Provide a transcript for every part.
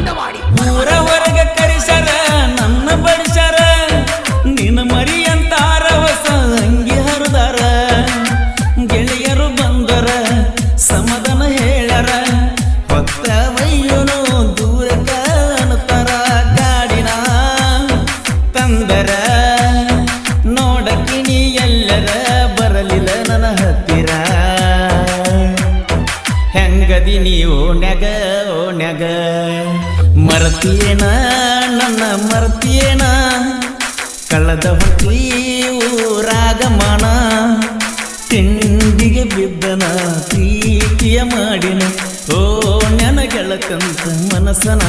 ಊರ ಹೊರಗ ಕರಿಸರ ನನ್ನ ಬಡಿಸರ ನಿನ್ನ ಮರಿ ಅಂತಾರ ಹೊಸ ಅಂಗಿ ಹರಿದಾರ ಗೆಳೆಯರು ಬಂದರ ಸಮಾಧಾನ ಹೇಳರ ಹೊತ್ತ ವೈಯುನು ದೂರ ಕಾಣುತ್ತಾರ ಗಾಡಿನ ತಂದರ ನೋಡಕಿನಿ ಎಲ್ಲರ ಬರಲಿಲ್ಲ ನನ್ನ ಹತ್ತಿರ ಹೆಂಗದಿ ನೀವು ಓಣ್ಯಾಗ ಮರತಿಯೇನ ನನ್ನ ಮರತಿಯೇನ ಕಳ್ಳದ ಹೊಟ್ಟಿ ಊರಾಗಮನ ತಿಂಡಿಗೆ ಬಿದ್ದನ ಪ್ರೀತಿಯ ಮಾಡಿನ ಓ ನನಗೆಳಕಂತ ಮನಸ್ಸನ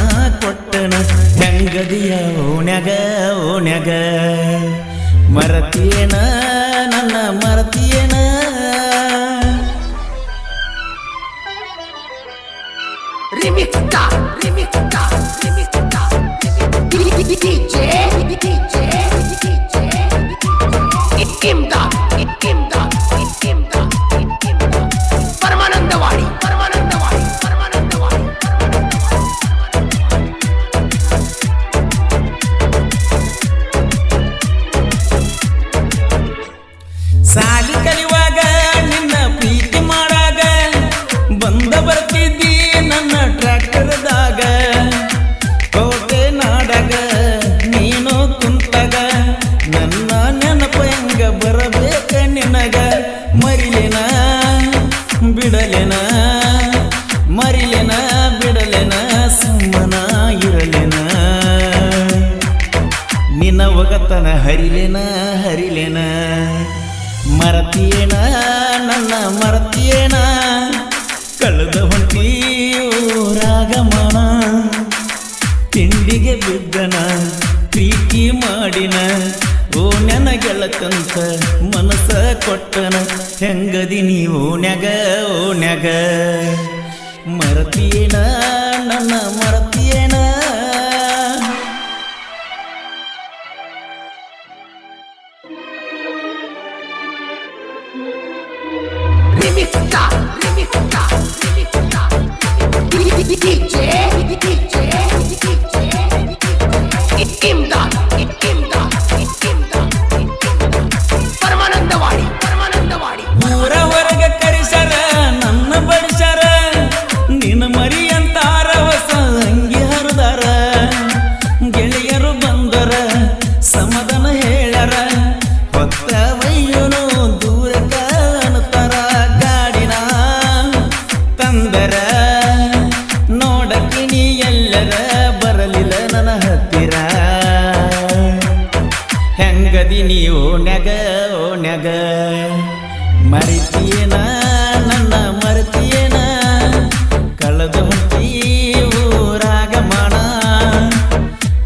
ಕೊಟ್ಟನ ಹೆಂಗದಿಯ ಓಣ್ಯಾಗ ಮರತಿಯೇನ ನನ್ನ ಮರತಿಯೇನ Remixta, remixta, remixta, DJ, Ikimda, Paramanandawadi. ಸಾಲಿ ಕಲಿಯುವಾಗ ನಿನ್ನ ಪ್ರೀತಿ ಮಾಡಾಗ ಬಂದ ಬರ್ತಿದ್ದಿ ನನ್ನ ಟ್ರ್ಯಾಕ್ಟರ್ದಾಗ ಕೋಟೆ ನಾಡಾಗ ನೀನು ಕುಂತಾಗ ನನ್ನ ನೆನಪ ಹೆಂಗ ಬರಬೇಕ ನಿನಗ ಮರಿಲೇನ ಬಿಡಲೇನ ಸುಮ್ಮನ ಇರಲೇನ ನಿನ್ನ ಒಗತನ ಹರಿಲೇನ ಮರತಿಯೇನ ನನ್ನ ಮರತಿಯೇನ ಕಳೆದ ಹೊಂಟಿ ಊರಾಗಮನ ತಿಂಡಿಗೆ ಬಿದ್ದನ ಪ್ರೀತಿ ಮಾಡಿನ ಓ ನನಗೆಳಕಂತ ಮನಸ್ಸ ಕೊಟ್ಟನ ಹೆಂಗದಿ ನೀವು ಓಣ್ಯಾಗ ಮರತಿಯೇನ ನನ್ನ ಮರತಿಯೇನ Remixta, DJ, Ikimda, Paramanandawadi. ಊರ ಹೊರಗ ಕರಿಸರ ನನ್ನ ಬಡಿಸರ ನಿನ್ನ ಮರಿ ಅಂತಾರ ಹೊಸ ಅಂಗಿ ಹರಿದಾರ ಗೆಳೆಯರು ಬಂದರ ಸಮಾಧಾನ ಹೇಳರ ಹೊತ್ತ ವೈಯುನು ದೂರ ಕಾಣುತ್ತಾರ ಗಾಡಿನ ತಂದರ ನೋಡಕಿನಿ ಎಲ್ಲರ ಬರಲಿಲ್ಲ ನನ್ನ ಹತ್ತಿರ ಹೆಂಗದಿ ನೀವು ಓಣ್ಯಾಗ ಮರಿತಿಯೇನ ನನ್ನ ಮರತಿಯೇನ ಕಳೆದ ಹೊಂಟಿ ಊರಾಗಮನ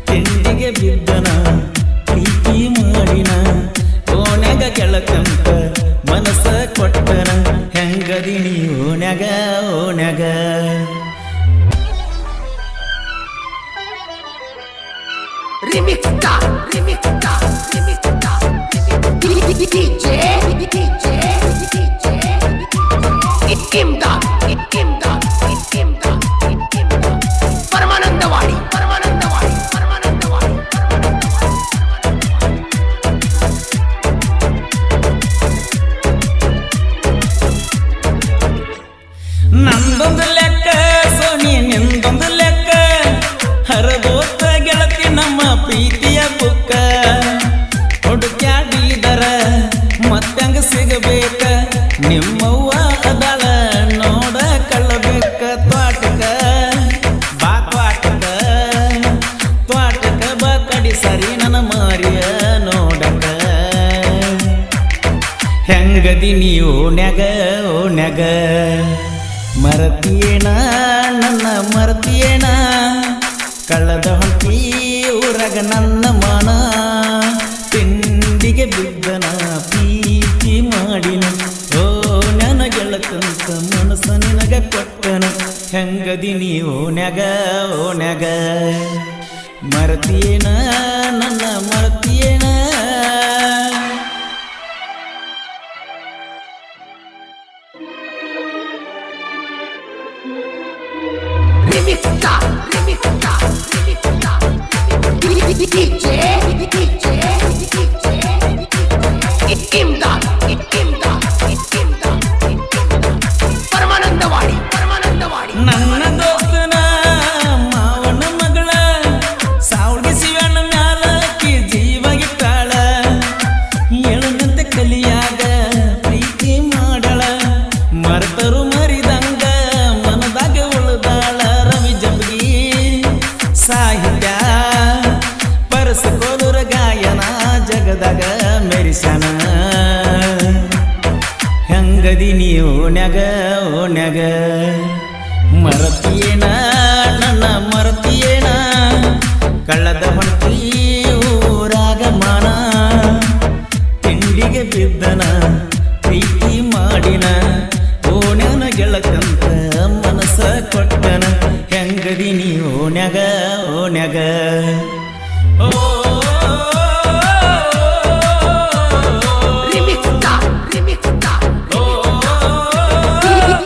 ತಿಂಡಿಗೆ ಬಿದ್ದನ ಪ್ರೀತಿ ಮಾಡಿನ ಓಣ್ಯಾಗ ಗೆಳಕಂತ ಮನಸ್ಸ ಕೊಟ್ಟನ ಹೆಂಗದಿ ನೀ ಓಣ್ಯಾಗ Remixta, DJ, Ikimda, Paramanandawadi. ನಂದೊಂದು ಲೆಕ್ಕ ಸೋನಿ ನಿಂದೊಂದು ಲೆಕ್ಕ ಹರಬೋತ ಗೆಳತಿ ನಮ್ಮ ಪ್ರೀತಿಯ ಬುಕ್ಕ ಹುಡುಕ್ಯಾಡಿದರ ಮತ್ತಂಗ ಸಿಗಬೇಕ ನಿಮ್ಮವ್ವ ಅದಾಳ ನೋಡ ಕಳ್ಳಬೇಕ ತ್ವಾಟಕ ಬಾ ಕಡಿ ಸರಿ ನನ್ನ ಮಾರಿಯ ನೋಡಕ ಹೆಂಗದಿ ನೀ ಓಣ್ಯಾಗ ಮರತಿಯೇನ ನನ್ನ ಮರತಿಯೇನ ಕಳೆದ ಹೊಂಟಿ ಊರಾಗ ನನ್ನ ಮನ ತಿಂಡಿಗೆ ಬಿದ್ದನ ಪ್ರೀತಿ ಮಾಡಿನ ಓ ನನಗೆಳಕಂತ ಮನಸ್ಸ ನಿನಗ ಕೊಟ್ಟನ ಹೆಂಗದಿ ನೀ ಓಣ್ಯಾಗ ಮರತಿಯೇನ ನನ್ನ ಮರತಿಯೇನ Remixta, ಓಣ್ಯಾಗ ಓ